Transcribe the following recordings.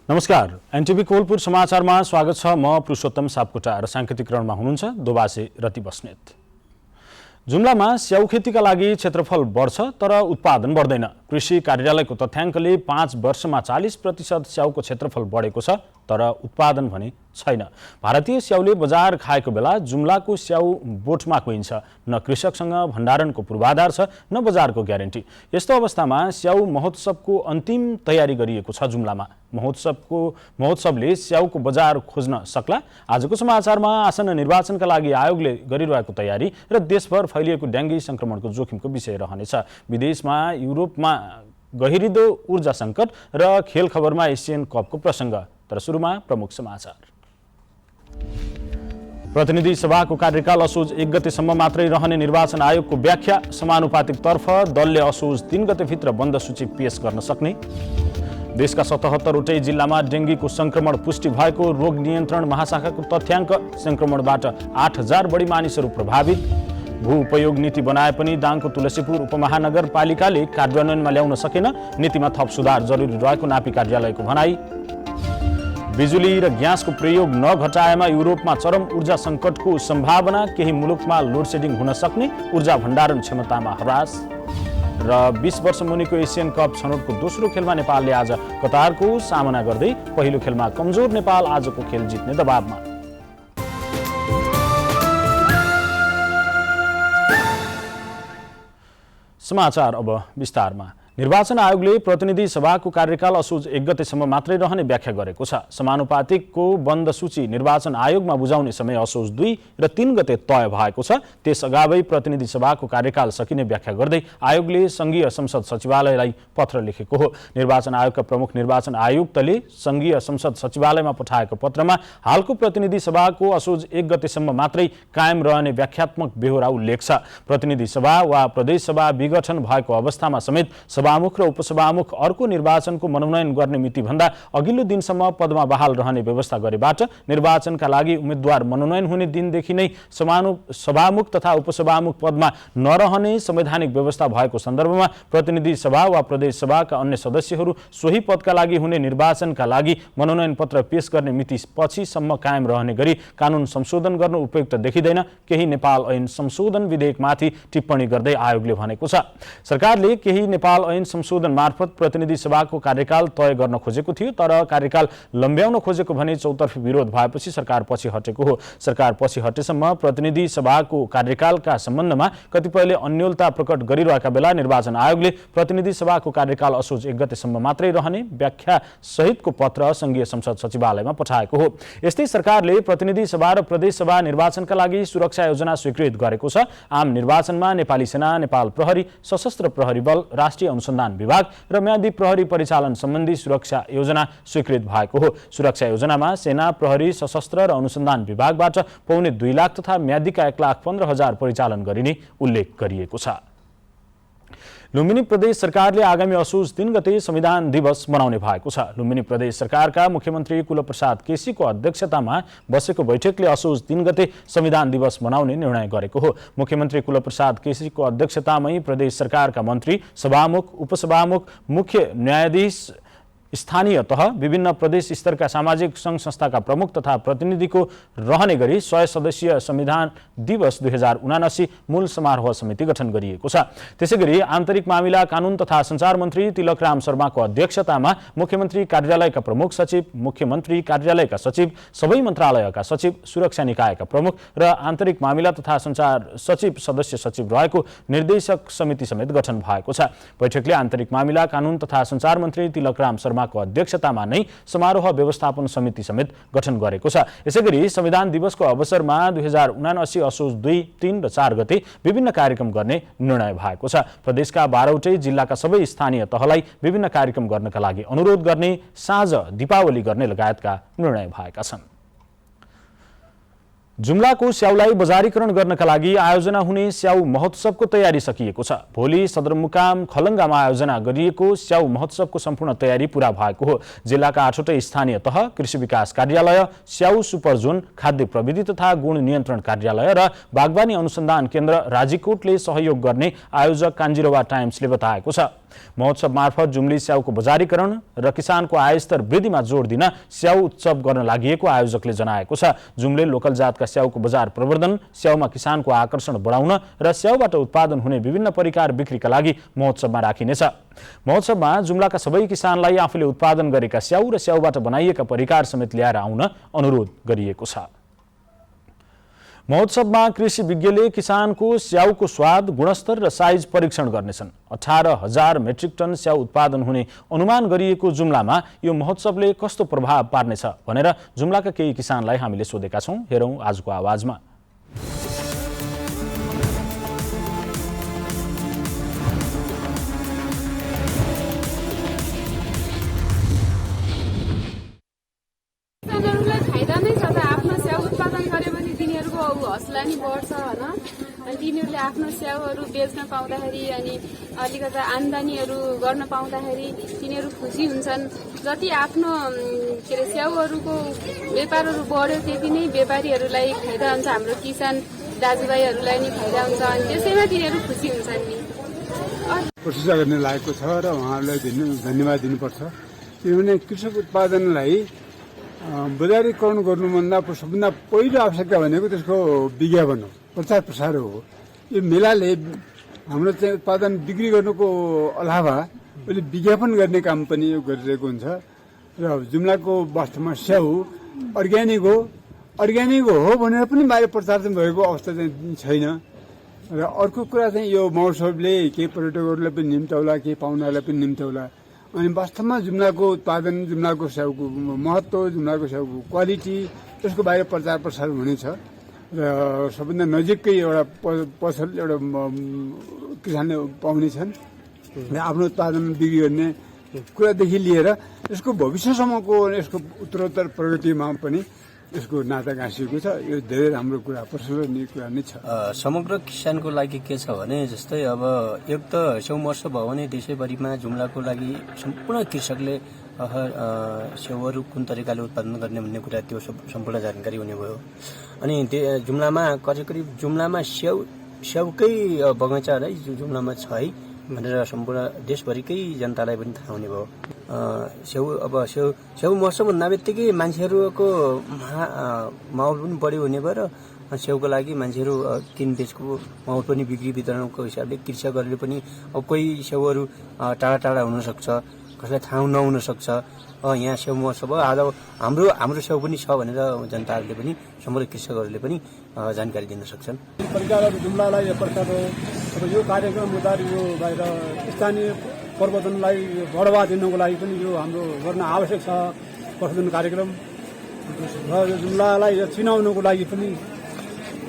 नमस्कार, एनटिभी कोलपुर समाचारमा स्वागत छ। म पुरुषोत्तम सापकोटा र सांकेतिकरणमा हुनुहुन्छ दोबासे रति बस्नेत। जुम्लामा स्याउ खेतीका लागि क्षेत्रफल बढ्छ तर उत्पादन बढ्दैन। कृषि कार्यालयको तथ्याङ्कले 5 वर्षमा 40% स्याउको क्षेत्रफल बढेको छ तर उत्पादन भने छैन। भारतीय स्याउले बजार खाएको बेला जुम्लाको स्याउ बोटमा कुहिन्छ। न कृषकसँग भण्डारणको पूर्वाधार छ न बजारको ग्यारेन्टी। यस्तो अवस्थामा स्याउ महोत्सवको अन्तिम तयारी गरिएको छ। जुम्लामा महोत्सवले स्याउको बजार खोज्न सक्ला। आजको समाचारमा आसन्न निर्वाचनका लागि आयोगले गरिरहेको तयारी र देशभर फैलिएको डेङ्गी संक्रमणको जोखिमको विषय रहनेछ। विदेशमा युरोपमा गहिरिदो ऊर्जा सङ्कट र खेल खबरमा एसियन कपको प्रसङ्ग। तर सुरुमा प्रमुख समाचार। प्रतिनिधि सभाको कार्यकाल असोज 1 गतेसम्म मात्रै रहने निर्वाचन आयोगको व्याख्या। समानुपातिक तर्फ दलले असोज 3 गतेभित्र बन्द सूची पेश गर्न सक्ने। देशका 77 वटै जिल्लामा डेङ्गीको संक्रमण पुष्टि भएको। रोग नियन्त्रण महाशाखाको तथ्याङ्क। संक्रमणबाट 8000 बढी मानिसहरू प्रभावित। भू उपयोग नीति बनाए पनि दाङको तुलसीपुर उपमहानगरपालिकाले कार्यान्वयनमा ल्याउन सकेन। नीतिमा थप सुधार जरुरी रहेको नापी कार्यालयको भनाई। बिजुली र ग्यासको प्रयोग नघटाएमा युरोपमा चरम ऊर्जा सङ्कटको सम्भावना। केही मुलुकमा लोडसेडिङ हुन सक्ने। ऊर्जा भण्डारण क्षमतामा ह्रास। र 20 वर्ष मुनिको एसियन कप छनौटको दोस्रो खेलमा नेपालले आज कतारको सामना गर्दै पहिलो खेलमा कमजोर नेपाल आजको खेल जित्ने दबावमा। समाचार अब विस्तारमा। निर्वाचन आयोगले प्रतिनिधि सभाको कार्यकाल असोज 1 गतेसम्म मात्रै रहने व्याख्या गरेको छ। समानुपातिकको बन्द सूची निर्वाचन आयोगमा बुझाउने समय असोज 2 र 3 गते तय भएको छ। त्यस अगावै प्रतिनिधि सभाको कार्यकाल सकिने व्याख्या गर्दै आयोगले संघीय संसद सचिवालयलाई पत्र लेखेको हो। निर्वाचन आयोगका प्रमुख निर्वाचन आयुक्तले संघीय संसद सचिवालयमा पठाएको पत्रमा हालको प्रतिनिधि सभाको असोज 1 गतेसम्म मात्रै कायम रहने व्याख्यात्मक बेहोरा उल्लेख छ। प्रतिनिधि सभा वा प्रदेश सभा विघटन भएको अवस्थामा समेत सभामुख र उपसभामुख अर्को निर्वाचनको मनोनयन गर्ने मिति भन्दा अघिल्लो दिनसम्म पदमा बहाल रहने व्यवस्था गरेबाट निर्वाचनका लागि उम्मेद्वार मनोनयन हुने दिनदेखि नै सभामुख तथा उपसभामुख पदमा नरहने संवैधानिक व्यवस्था भएको सन्दर्भमा प्रतिनिधि सभा वा प्रदेश सभाका अन्य सदस्यहरू सोही पदका लागि हुने निर्वाचनका लागि मनोनयन पत्र पेश गर्ने मिति पछिसम्म कायम रहने गरी कानून संशोधन गर्न उपयुक्त देखिँदैन। केही नेपाल ऐन संशोधन विधेयकमाथि टिप्पणी गर्दै आयोगले भनेको छ। सरकारले केही नेपाल ऐन संशोधन मार्फत प्रतिनिधि सभाको कार्यकाल तय गर्न खोजेको थियो तर कार्यकाल लम्ब्याउन खोजेको भने चौतर्फी विरोध भएपछि सरकार पछि हटेको हो। सरकार पछि हटेसम्म प्रतिनिधि सभाको कार्यकालका सम्बन्धमा कतिपयले अन्योलता प्रकट गरिरहेका बेला निर्वाचन आयोगले प्रतिनिधि सभाको कार्यकाल असोज 1 गतेसम्म मात्रै रहने व्याख्या सहितको पत्र संघीय संसद सचिवालयमा पठाएको हो। यस्तै सरकारले प्रतिनिधि सभा र प्रदेश सभा निर्वाचनका लागि सुरक्षा योजना स्वीकृत गरेको छ। आम निर्वाचनमा नेपाली सेना, नेपाल प्रहरी, सशस्त्र प्रहरी बल, राष्ट्रिय अनुसन्धान विभाग र म्यादी प्रहरी परिचालन सम्बन्धी सुरक्षा योजना स्वीकृत भएको हो। सुरक्षा योजनामा सेना, प्रहरी, सशस्त्र र अनुसन्धान विभागबाट पौने 2 लाख तथा म्यादीका 1,15,000 परिचालन गरिने उल्लेख गरिएको छ। लुम्बिनी प्रदेश सरकारले आगामी असोज 3 गते संविधान दिवस मनाउने भएको छ। लुम्बिनी प्रदेश सरकारका मुख्यमन्त्री कुलप्रसाद केसीको अध्यक्षतामा बसेको बैठकले असोज 3 गते संविधान दिवस मनाउने निर्णय गरेको हो। मुख्यमन्त्री कुलप्रसाद केसीको अध्यक्षतामै प्रदेश सरकारका मन्त्री, सभामुख, उपसभामुख, मुख्य न्यायाधीश, स्थानीय तह, विभिन्न प्रदेश स्तरका सामाजिक सङ्घ संस्थाका प्रमुख तथा प्रतिनिधिको रहने गरी 100 सदस्यीय संविधान दिवस 2079 मूल समारोह समिति गठन गरिएको छ। त्यसैगरी आन्तरिक मामिला, कानून तथा सञ्चार मन्त्री तिलकराम शर्माको अध्यक्षतामा मुख्यमन्त्री कार्यालयका प्रमुख सचिव, मुख्यमन्त्री कार्यालयका सचिव, सबै मन्त्रालयका सचिव, सुरक्षा निकायका प्रमुख र आन्तरिक मामिला तथा सञ्चार सचिव सदस्य सचिव रहेको निर्देशक समिति समेत गठन भएको छ। बैठकले आन्तरिक मामिला, कानून तथा सञ्चार मन्त्री तिलकराम शर्मा को अध्यक्षतामा नै समारोह व्यवस्थापन समिति समेत गठन गरेको छ। यसैगरी संविधान दिवसको अवसरमा 2079 असोज 2, 3 र 4 गते विभिन्न कार्यक्रम गर्ने निर्णय भएको छ। प्रदेशका 12 वटै जिल्लाका सबै स्थानीय तहलाई विभिन्न कार्यक्रम गर्नका लागि अनुरोध गर्ने, साँझ दीपावली गर्ने लगायतका निर्णय भएका छन्। जुम्लाको स्याउलाई बजारीकरण गर्नका लागि आयोजना हुने स्याउ महोत्सवको तयारी सकिएको छ। भोलि सदरमुकाम खलङ्गामा आयोजना गरिएको स्याउ महोत्सवको सम्पूर्ण तयारी पूरा भएको हो। जिल्लाका 8वटै स्थानीय तह, कृषि विकास कार्यालय, स्याउ सुपर जोन, खाद्य प्रविधि तथा गुण नियन्त्रण कार्यालय र बागवानी अनुसन्धान केन्द्र राजीकोटले सहयोग गर्ने आयोजक कान्जिरवा टाइम्सले बताएको छ। महोत्सव मार्फत जुम्ली स्याउको बजारीकरण र किसानको आयस्तर वृद्धिमा जोड दिन स्याउ उत्सव गर्न लागि आयोजकले जनाएको छ। जुम्ले लोकल जातका स्याउको बजार प्रवर्धन, स्याउमा किसानको आकर्षण बढाउन र स्याउबाट उत्पादन हुने विभिन्न परिकार बिक्रीका लागि महोत्सवमा राखिनेछ। महोत्सवमा जुम्लाका सबै किसानलाई आफूले उत्पादन गरेका स्याउ र स्याउबाट बनाइएका परिकार समेत ल्याएर आउन अनुरोध गरिएको छ। महोत्सवमा कृषि विज्ञले किसानको स्याउको स्वाद, गुणस्तर र साइज परीक्षण गर्नेछन्। 18,000 मेट्रिक टन स्याउ उत्पादन हुने अनुमान गरिएको जुम्लामा यो महोत्सवले कस्तो प्रभाव पार्नेछ भनेर जुम्लाका केही किसानलाई हामीले सोधेका छौं। हेरौं आजको आवाजमा। हौसला नि बढ्छ हैन। अनि तिनीहरूले आफ्नो स्याउहरू बेच्न पाउँदाखेरि अनि अलिकति आम्दानीहरू गर्न पाउँदाखेरि तिनीहरू खुसी हुन्छन्। जति आफ्नो के अरे स्याउहरूको व्यापारहरू बढ्यो त्यति नै व्यापारीहरूलाई फाइदा हुन्छ, हाम्रो किसान दाजुभाइहरूलाई नि फाइदा हुन्छ। अनि त्यसैमा तिनीहरू खुसी हुन्छन् नि। प्रशंसा गर्ने लागेको छ र उहाँहरूलाई धन्यवाद दिनुपर्छ। किनभने कृषक उत्पादनलाई बजारीकरण गर्नुभन्दा सबभन्दा पहिलो आवश्यकता भनेको त्यसको विज्ञापन हो, प्रचार प्रसार हो। यो मेलाले हाम्रो चाहिँ उत्पादन बिक्री गर्नुको अलावा अहिले विज्ञापन गर्ने काम पनि यो गरिरहेको हुन्छ। र जुम्लाको वास्तवमा स्याउ अर्ग्यानिक हो भनेर पनि बाहिर प्रचार चाहिँ भएको अवस्था चाहिँ छैन। र अर्को कुरा चाहिँ यो महोत्सवले केही पर्यटकहरूलाई पनि निम्त्याउला, केही पाहुनाहरूलाई पनि निम्त्याउला। अनि वास्तवमा जुम्लाको उत्पादन, जुम्लाको स्याउको महत्त्व, जुम्लाको स्याउको क्वालिटी त्यसको बाहिर प्रचार प्रसार हुनेछ। र सबभन्दा नजिकै एउटा पसल एउटा किसानले पाउनेछन् र आफ्नो उत्पादन बिक्री गर्ने कुरादेखि लिएर यसको भविष्यसम्मको यसको उत्तरोत्तर प्रगतिमा पनि यसको नाता गाँसिएको छ। यो धेरै राम्रो कुरा, प्रशंसनीय कुरा नै छ। समग्र किसानको लागि के छ भने जस्तै अब एक त स्याउ महोत्सव भयो भने देशैभरिमा जुम्लाको लागि सम्पूर्ण कृषकले स्याउहरू कुन तरिकाले उत्पादन गर्ने भन्ने कुरा त्यो सम्पूर्ण जानकारी हुने भयो। अनि जुम्लामा करिब जुम्लामा स्याउकै बगैँचा है जुम्लामा छ है भनेर सम्पूर्ण देशभरिकै जनतालाई पनि थाहा हुने भयो। स्याउ महोत्सव भन्दा बित्तिकै मान्छेहरूको माहौल पनि बढी हुने भयो र स्याउको लागि मान्छेहरू किनबेचको माहौल पनि बिक्री वितरणको हिसाबले कृषकहरूले पनि अब कोही स्याउहरू टाढा टाढा हुनसक्छ, कसैलाई थाहा नहुन सक्छ। यहाँ स्याउ महोत्सव आज हाम्रो स्याउ पनि छ भनेर जनताहरूले पनि समग्र कृषकहरूले पनि जानकारी दिन सक्छन्। परिकारहरू जुम्लालाई एक प्रकारको अब यो कार्यक्रम हुँदा यो बाहिर स्थानीय प्रवर्धनलाई बढावा दिनको लागि पनि यो हाम्रो गर्न आवश्यक छ प्रवर्धन कार्यक्रम। र यो जुम्लालाई चिनाउनको लागि पनि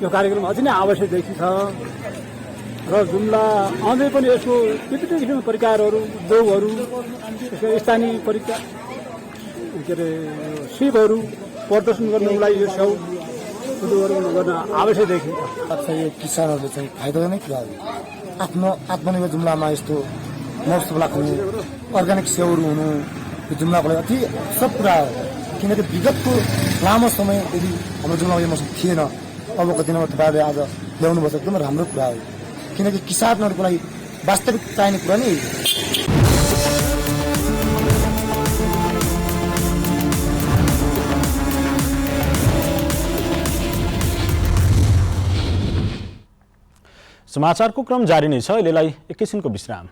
यो कार्यक्रम अझै नै आवश्यक देखिन्छ। र जुम्ला अझै पनि यसको विभिन्न किसिमका परिकारहरू, उद्योगहरू, यसका स्थानीय परिकार के अरे सिपहरू प्रदर्शन गर्नको लागि यो स्याउ उद्योगहरू गर्न आवश्यक देखिन्छ। यो किसानहरूले चाहिँ फाइदा नै कुरा हो। आफ्नो आत्मनिर्भर जुम्लामा यस्तो महोत्सव लाग्नु, अर्ग्यानिक स्याउहरू हुनु यो जुम्लाको लागि अति सब कुरा हो। किनकि विगतको लामो समय यदि हाम्रो जुम्लामा यो मौसम थिएन, अबको दिनमा तपाईँहरूले आज ल्याउनु पर्छ, एकदमै राम्रो कुरा हो। किनकि किसानहरूको लागि वास्तविक चाहिने कुरा नै समाचारको क्रम जारी नै छ। अहिलेलाई एकैछिनको विश्राम।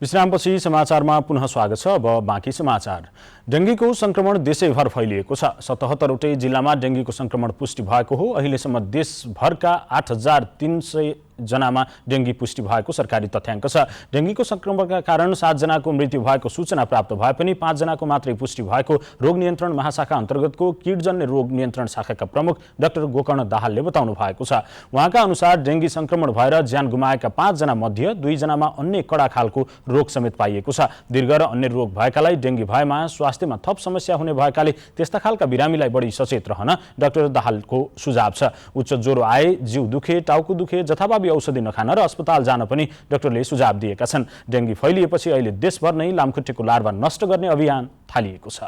विश्रामपछि समाचारमा पुनः स्वागत छ। अब बाँकी समाचार। डेङ्गीको संक्रमण देशैभर फैलिएको छ। 77वटै जिल्लामा डेङ्गीको संक्रमण पुष्टि भएको हो। अहिलेसम्म देशभरका 8300 जनामा डेङ्गी पुष्टि भएको सरकारी तथ्याङ्क छ। डेङ्गीको संक्रमणका कारण 7 जनाको मृत्यु भएको सूचना प्राप्त भए पनि 5 जनाको मात्रै पुष्टि भएको रोग नियन्त्रण महाशाखा अन्तर्गतको कीटजन्य रोग नियन्त्रण शाखाका प्रमुख डाक्टर गोकर्ण दाहालले बताउनु भएको छ। उहाँका अनुसार डेङ्गी संक्रमण भएर ज्यान गुमाएका 5 जना मध्ये 2 जनामा अन्य कडा खालको रोग समेत पाइएको छ। दीर्घ र अन्य रोग भएकालाई डेङ्गी भएमा स्वास्थ्यमा थप समस्या हुने भएकाले त्यस्ता खालका बिरामीलाई बढी सचेत रहन डाक्टर दाहालको सुझाव छ। उच्च ज्वरो आए, जिउ दुखे, टाउको दुखे जथाभावी औषधि नखान र अस्पताल जान पनि डाक्टरले सुझाव दिएका छन्। डेङ्गी फैलिएपछि अहिले देशभर नै लामखुट्टेको लार्वा नष्ट गर्ने अभियान थालिएको छ।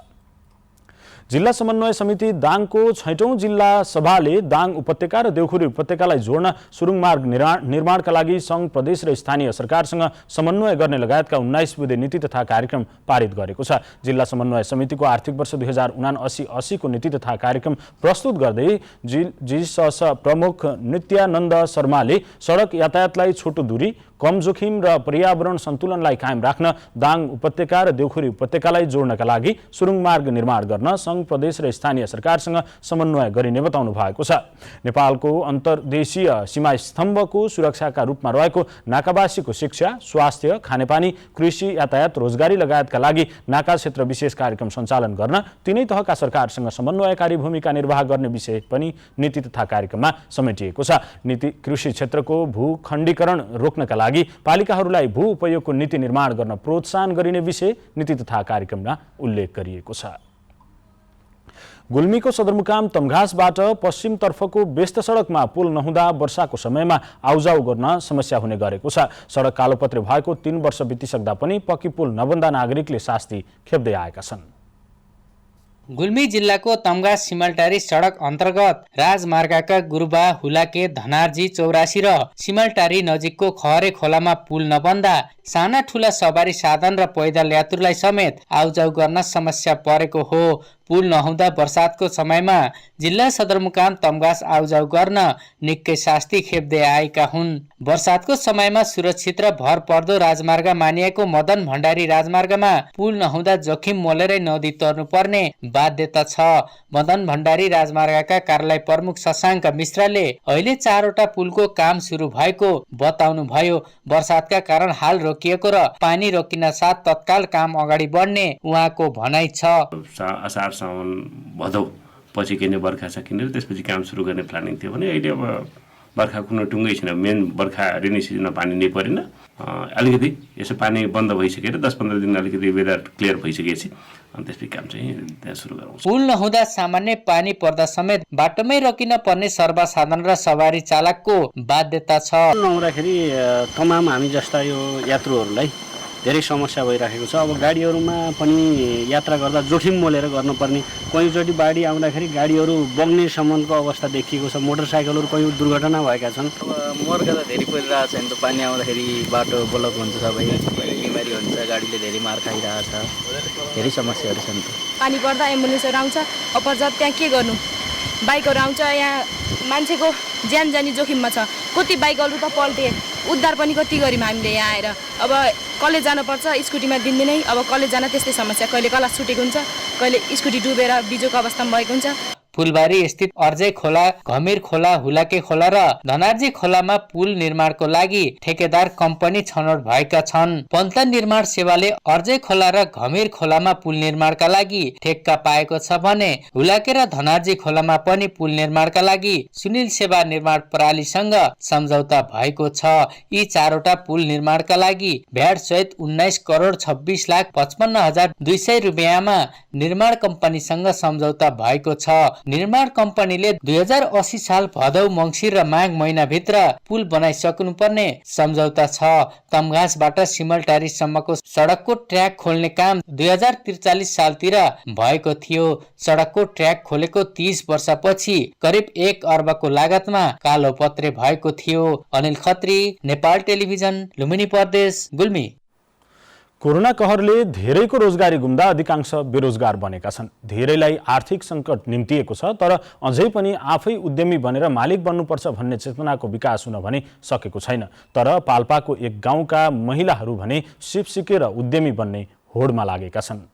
जिल्ला समन्वय समिति दाङको 6औं जिल्ला सभाले दाङ उपत्यका र देउखुरी उपत्यकालाई जोड्न सुरुङ मार्ग निर्माणका लागि सङ्घ, प्रदेश र स्थानीय सरकारसँग समन्वय गर्ने लगायतका 19 बुँदे नीति तथा कार्यक्रम पारित गरेको छ। जिल्ला समन्वय समितिको आर्थिक वर्ष 2079-80 को नीति तथा कार्यक्रम प्रस्तुत गर्दै जिसस प्रमुख नित्यानन्द शर्माले सडक यातायातलाई छोटो दूरी, कम जोखिम र पर्यावरण सन्तुलनलाई कायम राख्न दाङ उपत्यका र देउखुरी उपत्यकालाई जोड्नका लागि सुरुङ मार्ग निर्माण गर्न सङ्घ, प्रदेश र स्थानीय सरकारसँग समन्वय गरिने बताउनु भएको छ। नेपालको अन्तर्देशीय सीमा स्तम्भको सुरक्षाका रूपमा रहेको नाकावासीको शिक्षा, स्वास्थ्य, खानेपानी, कृषि, यातायात, रोजगारी लगायतका लागि नाका क्षेत्र विशेष कार्यक्रम सञ्चालन गर्न तिनै तहका सरकारसँग समन्वयकारी भूमिका निर्वाह गर्ने विषय पनि नीति तथा कार्यक्रममा समेटिएको छ। नीति कृषि क्षेत्रको भूखण्डीकरण रोक्नका लागि पालिकाहरूलाई भू उपयोगको नीति निर्माण गर्न प्रोत्साहन गरिने विषय नीति तथा कार्यक्रममा उल्लेख गरिएको छ। गुल्मीको सदरमुकाम तमघासबाट पश्चिमतर्फको व्यस्त सडकमा पुल नहुँदा वर्षाको समयमा आउजाउ गर्न समस्या हुने गरेको छ। सडक कालोपत्रे भएको 3 वर्ष बितिसक्दा पनि पक्की पुल नबन्दा नागरिकले शास्ति खेप्दै आएका छन्। गुल्मी जिल्लाको तमघास सिमलटारी सडक अन्तर्गत राजमार्गका गुरुबा, हुलाके, धनार्जी, चौरासी र सिमलटारी नजिकको खहरे खोलामा पुल नबन्दा साना ठुला सवारी साधन र पैदल यात्रुलाई समेत आउजाउ गर्न समस्या परेको हो। पुल नहुँदा वर्षातको समयमा जिल्ला सदरमुकाम तमघास आउजाउ गर्न निकै शास्ति खेप्दै आएका हुन्। वर्षातको समयमा सुरक्षित र भर पर्दो राजमार्ग मानिएको मदन भण्डारी राजमार्गमा पुल नहुँदा जोखिम मोलेरै नदी तर्नुपर्ने बाध्यता छ। मदन भण्डारी राजमार्गका कार्यालय प्रमुख शशाङ्क मिश्रले अहिले 4वटा पुलको काम सुरु भएको बताउनु भयो। वर्षातका कारण हाल रोकिएको र पानी रोकिन साथ तत्काल काम अगाडि बढ्ने उहाँको भनाइ छ। असार साउन भदौ पछि किने बर्खा सकिने त्यसपछि काम सुरु गर्ने प्लानिङ थियो भने अहिले अब बर्खा कुनै टुङ्गै छैन। मेन बर्खा रेनी सिजनमा पानी नै परेन। अलिकति यसो पानी बन्द भइसकेर 10-15 दिन अलिकति वेदर क्लियर भइसकेपछि अनि त्यसपछि काम चाहिँ त्यहाँ सुरु गरौँ। पुल नहुँदा सामान्य पानी पर्दा समेत बाटोमै रोकिन पर्ने सर्वसाधारण र सवारी चालकको बाध्यता छ। नहुँदाखेरि तमाम हामी जस्ता यो यात्रुहरूलाई धेरै समस्या भइरहेको छ। अब गाडीहरूमा पनि यात्रा गर्दा जोखिम मोलेर गर्नुपर्ने, कहीँचोटि बाढी आउँदाखेरि गाडीहरू बग्ने सम्मको अवस्था देखिएको छ। मोटरसाइकलहरू कहीँ दुर्घटना भएका छन्। अब मर्का त धेरै परिरहेको छ नि त, पानी आउँदाखेरि बाटो ब्लक हुन्छ, सबै बिमारी हुन्छ, गाडीले धेरै मार खाइरहेछ, धेरै समस्याहरू छन् त। पानी पर्दा एम्बुलेन्सहरू आउँछ, अपरजत त्यहाँ के गर्नु, बाइकहरू आउँछ, यहाँ मान्छेको ज्यान जाने जोखिममा छ। कति बाइकहरू त पल्टे, उद्धार पनि कति गऱ्यौँ हामीले यहाँ आएर। अब कलेज जानुपर्छ स्कुटीमा दिनदिनै, अब कलेज जान त्यस्तै समस्या, कहिले क्लास छुटेको हुन्छ, कहिले स्कुटी डुबेर बिजोको अवस्थामा भएको हुन्छ। फुलबारी स्थित अर्जै खोला, घमिर खोला, हुलाके खोला र धनार्जी खोलामा पुल निर्माणको लागि ठेकेदार कम्पनी छनौट भएका छन्। पन्थला निर्माण सेवाले अर्जै खोला र घमिर खोलामा पुल निर्माणका लागि ठेक्का पाएको छ भने हुलाके र धनार्जी खोलामा पनि पुल निर्माणका लागि सुनिल सेवा निर्माण प्रणालीसँग सम्झौता भएको छ। यी 4वटा पुल निर्माणका लागि भ्याट सहित 19 करोड 26,55,200 रुपियाँमा निर्माण कम्पनीसँग सम्झौता भएको छ। निर्माण कम्पनीले 2080 साल भदौ, मङ्सिर र माघ महिनाभित्र पुल बनाइसक्नुपर्ने सम्झौता छ। तमघासबाट सिमलटारीसम्मको सडकको ट्र्याक खोल्ने काम 2043 सालतिर भएको थियो। सडकको ट्र्याक खोलेको 30 वर्षपछि करिब 1 अर्बको लागतमा कालोपत्रे भएको थियो। अनिल खत्री, नेपाल टेलिभिजन, लुम्बिनी प्रदेश, गुल्मी। कोरोना कहरले धेरैको रोजगारी गुम्दा अधिकांश बेरोजगार बनेका छन्। धेरैलाई आर्थिक सङ्कट निम्तिएको छ, तर अझै पनि आफै उद्यमी बनेर मालिक बन्नुपर्छ भन्ने चेतनाको विकास हुन भने सकेको छैन। तर पाल्पाको एक गाउँका महिलाहरू भने सिप सिकेर उद्यमी बन्ने होडमा लागेका छन्।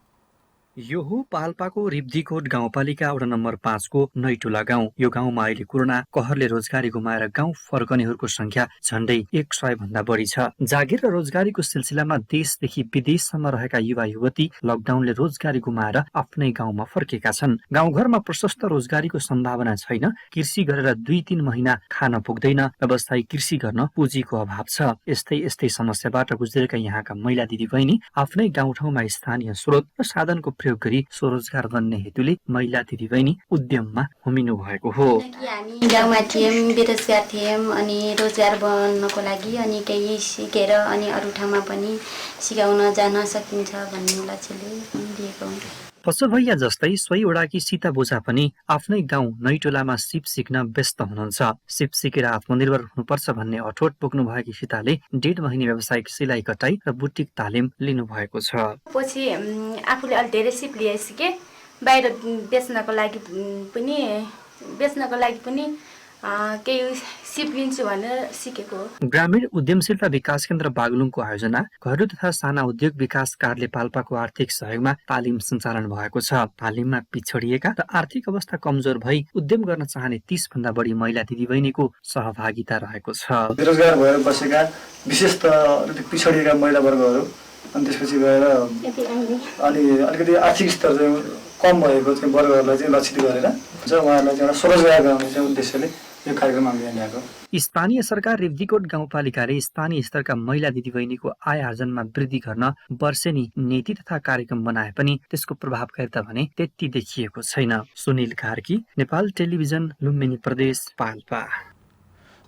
यो हो पाल्पाको रिब्दीकोट गाउँपालिका वडा नम्बर 5 को नैटुला गाउँ। यो गाउँमा अहिले कोरोना कहरले रोजगारी गुमाएर गाउँ फर्कनेहरूको संख्या झण्डै 100 भन्दा बढी छ। जागिर र रोजगारीको सिलसिलामा देशदेखि विदेशसम्म रहेका युवा युवती लकडाउनले रोजगारी गुमाएर आफ्नै गाउँमा फर्केका छन्। गाउँघरमा प्रशस्त रोजगारीको सम्भावना छैन। कृषि गरेर 2-3 महिना खान पुग्दैन। व्यवसायिक कृषि गर्न पुँजीको अभाव छ। यस्तै समस्याबाट गुज्रेका यहाँका महिला दिदीबहिनी आफ्नै गाउँठाउँमा स्थानीय स्रोत र साधनको प्रयोग गरी स्वरोजगार बन्ने हेतुले महिला दिदीबहिनी उद्यममा होमिनु भएको हो। हामी गाउँमा थियौँ, बेरोजगार थियौँ अनि रोजगार बन्नको लागि अनि केही सिकेर अनि अरू ठाउँमा पनि सिकाउन जान सकिन्छ भन्ने लक्ष्यले दिएको हुन्छ। पशु भैया जस्तै सोहीवटाकी सीता बोझा पनि आफ्नै गाउँ नैटोलामा सिप सिक्न व्यस्त हुनुहुन्छ। सिप सिकेर आत्मनिर्भर हुनुपर्छ भन्ने अठोट बोक्नु भएकी सीताले 1.5 महिने व्यावसायिक सिलाइ कटाई र बुटिक तालिम लिनु भएको छ। पछि आफूले अलि धेरै सिप लिएसिके बाहिर बेच्नको लागि पनि केही सिप लिन्छु भनेर सिकेको हो। ग्रामीण उद्यमशीलता विकास केन्द्र बागलुङको आयोजना घरेलु तथा साना उद्योग विकास कार्यालय पाल्पाको आर्थिक सहयोगमा तालिम सञ्चालन भएको छ। तालिममा पिछडिएका र आर्थिक अवस्था कमजोर भई उद्यम गर्न चाहने 30 भन्दा बढी महिला दिदीबहिनीको सहभागिता रहेको छ। बेरोजगार भएर बसेका विशेषतः पिछडिएका महिला वर्गहरू अनि त्यसपछि गएर अनि अलिकति आर्थिक स्तर चाहिँ कम भएको चाहिँ वर्गहरूलाई चाहिँ लक्षित गरेर उहाँहरूलाई चाहिँ एउटा स्वरोजगार गराउने चाहिँ उद्देश्यले यो कार्यक्रम हामीले ल्याएको। स्थानीय सरकार रिब्दीकोट गाउँपालिकाले स्थानीय स्तरका महिला दिदीबहिनीको आय आर्जनमा वृद्धि गर्न वर्षेनी नीति तथा कार्यक्रम बनाए पनि त्यसको प्रभावकारिता भने त्यति देखिएको छैन। सुनिल कार्की, नेपाल टेलिभिजन, लुम्बिनी प्रदेश, पाल्पा।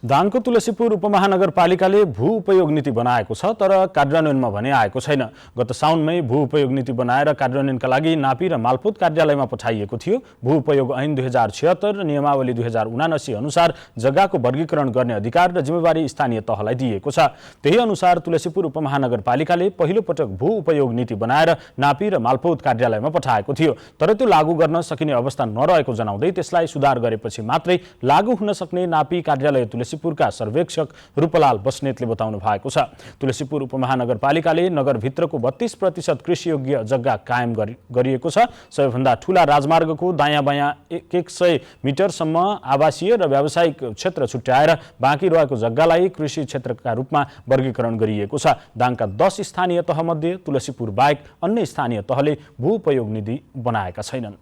दाङको तुलसीपुर उपमहानगरपालिकाले भू उपयोग नीति बनाएको छ, तर कार्यान्वयनमा भने आएको छैन। गत साउनमै भू उपयोग नीति बनाएर कार्यान्वयनका लागि नापी र मालपोत कार्यालयमा पठाइएको थियो। भू उपयोग ऐन 2076 र नियमावली 2079 अनुसार जग्गाको वर्गीकरण गर्ने अधिकार र जिम्मेवारी स्थानीय तहलाई दिएको छ। त्यही अनुसार तुलसीपुर उपमहानगरपालिकाले पहिलो पटक भू उपयोग नीति बनाएर नापी र मालपोत कार्यालयमा पठाएको थियो। तर त्यो लागू गर्न सकिने अवस्था नरहेको जनाउँदै त्यसलाई सुधार गरेपछि मात्रै लागू हुन सक्ने नापी कार्यालय तुलसीपुरका सर्वेक्षक रूपलाल बस्नेतले बताउनु भएको छ। तुलसीपुर उपमहानगरपालिकाले नगरभित्रको 32% कृषियोग्य जग्गा कायम गरिएको छ। सबैभन्दा ठूला राजमार्गको दायाँ बायाँ 100 मिटरसम्म आवासीय र व्यावसायिक क्षेत्र छुट्याएर बाँकी रहेको जग्गालाई कृषि क्षेत्रका रूपमा वर्गीकरण गरिएको छ। दाङका 10 स्थानीय तहमध्ये तुलसीपुर बाहेक अन्य स्थानीय तहले भू उपयोग नीति बनाएका छैनन्।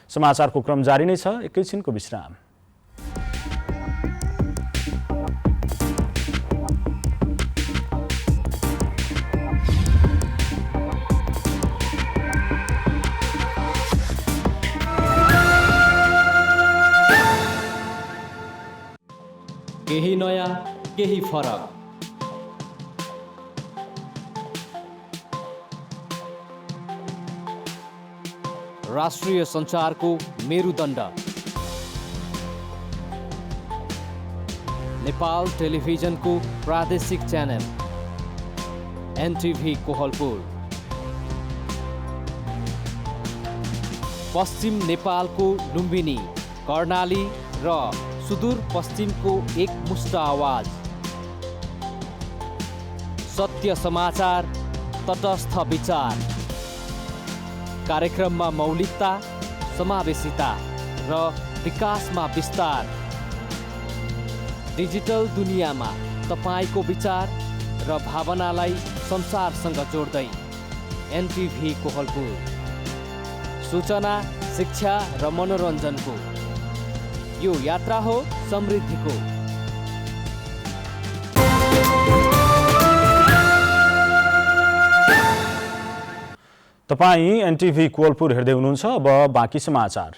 समाचारको क्रम जारी नै छ, एकैछिनको विश्राम। केही नयाँ, केही फरक। राष्ट्रिय सञ्चारको मेरुदण्ड नेपाल टेलिभिजनको प्रादेशिक च्यानल एनटिभी कोहलपुर। पश्चिम नेपालको लुम्बिनी, कर्णाली र सुदूर पश्चिमको एक मुष्ट आवाज। सत्य समाचार, तटस्थ विचार। कार्यक्रममा मौलिकता, समावेशिता र विकासमा विस्तार। डिजिटल दुनियाँमा तपाईको विचार र भावनालाई संसारसँग जोड्दै एनटिभी कोहलपुर। सूचना, शिक्षा र मनोरञ्जनको यो यात्रा हो समृद्धिको। तपाईं एनटिभी कोहलपुर हेर्दै हुनुहुन्छ। अब बाँकी समाचार।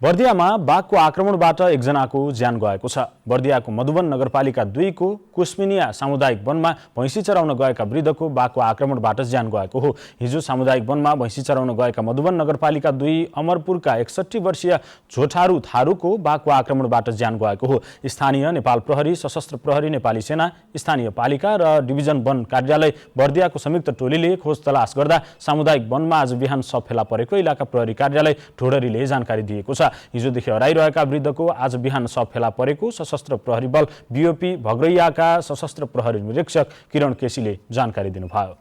बर्दियामा बाघको आक्रमणबाट एकजनाको ज्यान गएको छ। बर्दियाको मधुवन नगरपालिका 2 को कुस्मिनिया सामुदायिक वनमा भैँसी चराउन गएका वृद्धको बाघको आक्रमणबाट ज्यान गएको हो। हिजो सामुदायिक वनमा भैँसी चराउन गएका मधुवन नगरपालिका 2 अमरपुरका 61 वर्षीय झोठारू थारूको बाघको आक्रमणबाट ज्यान गएको हो। स्थानीय नेपाल प्रहरी, सशस्त्र प्रहरी, नेपाली सेना, स्थानीय पालिका र डिभिजन वन कार्यालय बर्दियाको संयुक्त टोलीले खोज तलास गर्दा सामुदायिक वनमा आज बिहान शव फेला परेको इलाका प्रहरी कार्यालय ढोडरीले जानकारी दिएको छ। हिजोदेखि हराइरहेका वृद्धको आज बिहान शव फेला परेको सशस्त्र प्रहरी बल बीओपी भग्रैयाका सशस्त्र प्रहरी निरीक्षक किरण केसीले जानकारी दिनुभयो।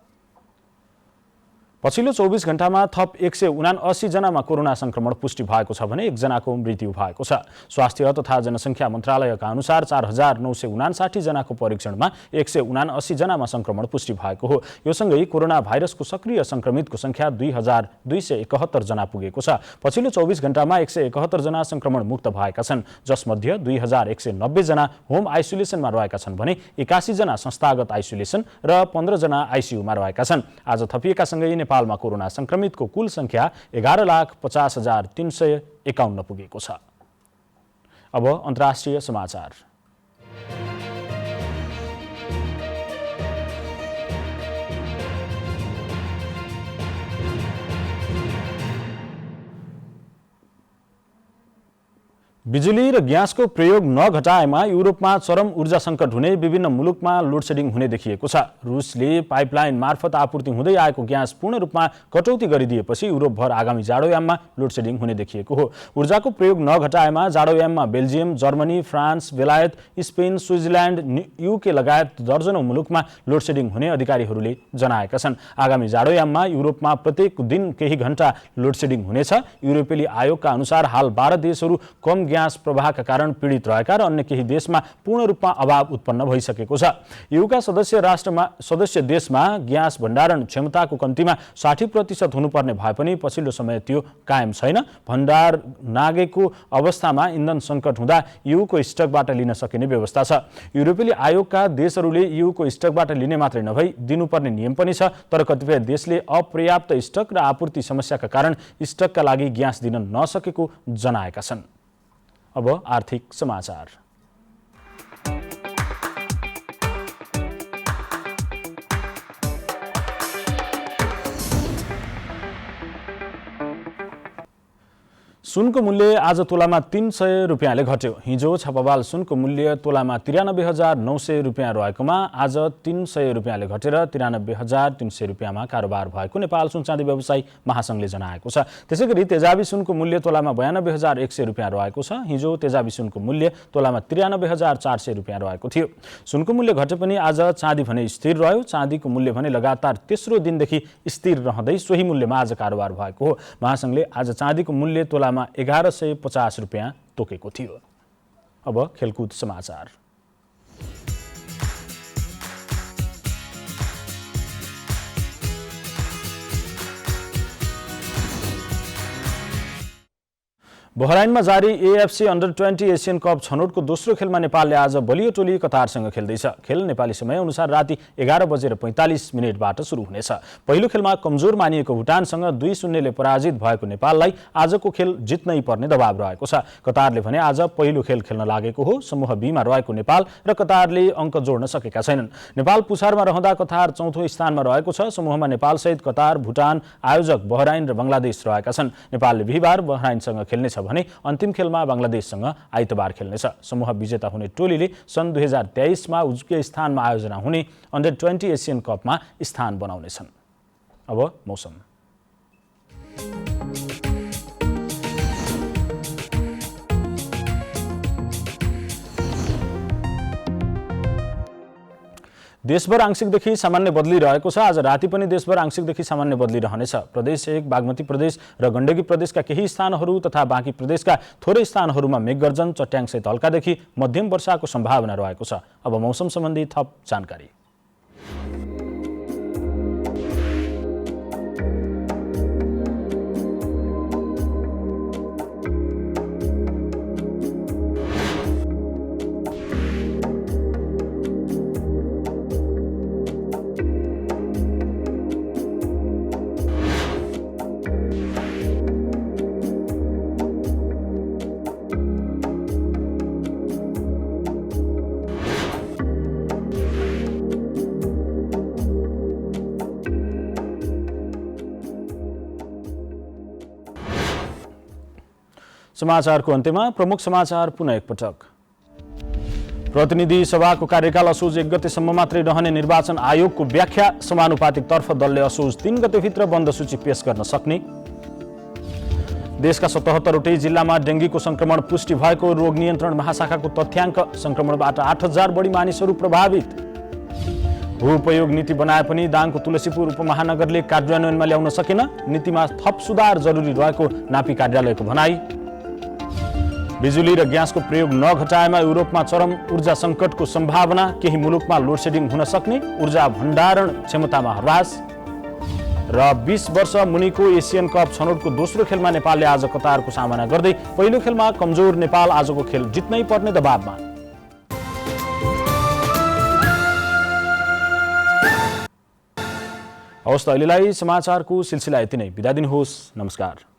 पछिल्लो 24 घण्टामा थप 179 जनामा कोरोना संक्रमण पुष्टि भएको छ भने एकजनाको मृत्यु भएको छ। स्वास्थ्य तथा जनसङ्ख्या मन्त्रालयका अनुसार 4959 जनाको परीक्षणमा 179 जनामा संक्रमण पुष्टि भएको हो। यो सँगै कोरोना भाइरसको सक्रिय संक्रमितको संख्या 2271 जना पुगेको छ। पछिल्लो 24 घण्टामा 171 जना संक्रमण मुक्त भएका छन्, जसमध्ये 2190 जना होम आइसोलेसनमा रहेका छन् भने 81 जना संस्थागत आइसोलेसन र 15 जना आइसियुमा रहेका छन्। आज थपिएका सँगै नेपालमा कोरोना संक्रमितको कुल संख्या 11,50,351 पुगेको छ। अब अन्तर्राष्ट्रिय समाचार। बिजुली र ग्यासको प्रयोग नघटाएमा युरोपमा चरम ऊर्जा सङ्कट हुने, विभिन्न मुलुकमा लोडसेडिङ हुने देखिएको छ। रुसले पाइपलाइन मार्फत आपूर्ति हुँदै आएको ग्यास पूर्ण रूपमा कटौती गरिदिएपछि युरोपभर आगामी जाडोयाममा लोडसेडिङ हुने देखिएको हो। ऊर्जाको प्रयोग नघटाएमा जाडोयाममा बेल्जियम, जर्मनी, फ्रान्स, बेलायत, स्पेन, स्विजरल्यान्ड, युके लगायत दर्जनौं मुलुकमा लोडसेडिङ हुने अधिकारीहरूले जनाएका छन्। आगामी जाडोयाममा युरोपमा प्रत्येक दिन केही घण्टा लोडसेडिङ हुनेछ। युरोपेली आयोगका अनुसार हाल 12 देशहरू कम ग्यास प्रवाहका कारण पीडित रहेका र अन्य केही देशमा पूर्ण रूपमा अभाव उत्पन्न भइसकेको छ। युका सदस्य देशमा ग्यास भण्डारण क्षमताको कम्तीमा 60% हुनुपर्ने भए पनि पछिल्लो समय त्यो कायम छैन। भण्डार नागेको अवस्थामा इन्धन सङ्कट हुँदा युको स्टकबाट लिन सकिने व्यवस्था छ। युरोपेली आयोगका देशहरूले युको स्टकबाट लिने मात्रै नभई दिनुपर्ने नियम पनि छ, तर कतिपय देशले अपर्याप्त स्टक र आपूर्ति समस्याका कारण स्टकका लागि ग्यास दिन नसकेको जनाएका छन्। अब आर्थिक समाचार। सुनको मूल्य आज तोलामा 300 रुपियाँले घट्यो। हिजो छापावाल सुनको मूल्य तोलामा 93,900 रुपियाँ रहेकोमा आज 300 रुपियाँले घटेर 93,300 रुपियाँमा कारोबार भएको नेपाल सुनचाँदी व्यवसायी महासंघले जनाएको छ। त्यसैगरी तेजाबी सुनको मूल्य तोलामा 92,100 रुपियाँ रहेको छ। हिजो तेजाबी सुनको मूल्य तोलामा 93,400 रुपियाँ रहेको थियो। सुनको मूल्य घटे पनि आज चाँदी भने स्थिर रह्यो। चाँदीको मूल्य भने लगातार तेस्रो दिनदेखि स्थिर रहँदै सोही मूल्यमा आज कारोबार भएको हो। महासंघले आज चाँदीको मूल्य तोलामा 1150 रुपियाँ तोकेको थियो। अब खेलकुद समाचार। बहराइनमा जारी एएफसी अन्डर-20 एसियन कप छनौटको दोस्रो खेलमा नेपालले आज बलियो टोली कतारसँग खेल्दैछ। खेल नेपाली समय अनुसार राति 11:45 सुरु हुनेछ। पहिलो खेलमा कमजोर मानिएको भुटानसँग 2-0 ले पराजित भएको नेपाललाई आजको खेल जित्नै पर्ने दबाव रहेको छ। कतारले भने आज पहिलो खेल खेल्न लागेको हो। समूह बीमा रहेको नेपाल र कतारले अङ्क जोड्न सकेका छैनन्। नेपाल पुछारमा रहँदा कतार चौथो स्थानमा रहेको छ। समूहमा नेपालसहित कतार, भुटान, आयोजक बहराइन र बङ्गलादेश रहेका छन्। नेपालले बिहीबार बहराइनसँग खेल्नेछ भने अन्तिम खेलमा बङ्गलादेशसँग आइतबार खेल्नेछ। समूह विजेता हुने टोलीले सन् 2023मा उज्बेकिस्तानमा आयोजना हुने अन्डर-20 एसियन कपमा स्थान बनाउनेछन्। अब मौसम। देशभर आंशिकदेखि सामान्य बदली रहेको छ। आज राति पनि देशभर आंशिकदेखि सामान्य बदली रहनेछ। प्रदेश 1, बागमती प्रदेश र गण्डकी प्रदेशका केही स्थानहरू तथा बाँकी प्रदेशका थोरै स्थानहरूमा मेघगर्जन, चट्याङसहित हल्कादेखि मध्यम वर्षाको सम्भावना रहेको छ। अब मौसम सम्बन्धी थप जानकारी। समाचारको अन्त्यमा प्रमुख समाचार पुनः एकपटक। प्रतिनिधि सभाको कार्यकाल असोज 1 गतेसम्म मात्रै रहने निर्वाचन आयोगको व्याख्या। समानुपातिक तर्फ दलले असोज 3 गतेभित्र बन्द सूची पेश गर्न सक्ने। देशका 77वटै जिल्लामा डेङ्गीको संक्रमण पुष्टि भएको रोग नियन्त्रण महाशाखाको तथ्याङ्क। संक्रमणबाट 8,000 बढी मानिसहरू प्रभावित। भू-उपयोग नीति बनाए पनि दाङको तुलसीपुर उपमहानगरले कार्यान्वयनमा ल्याउन सकेन। नीतिमा थप सुधार जरुरी रहेको नापी कार्यालयको भनाई। बिजुली र ग्यासको प्रयोग नघटाएमा युरोपमा चरम ऊर्जा सङ्कटको सम्भावना। केही मुलुकमा लोडसेडिङ हुन सक्ने। ऊर्जा भण्डारण क्षमतामा ह्रास। र 20 वर्ष मुनिको एसियन कप छनौटको दोस्रो खेलमा नेपालले आज कतारको सामना गर्दै पहिलो खेलमा कमजोर नेपाल आजको खेल जित्नै पर्ने दबावमा। हवस् त अहिलेलाई समाचारको सिलसिला यति नै। बिदा दिनुहोस्। नमस्कार।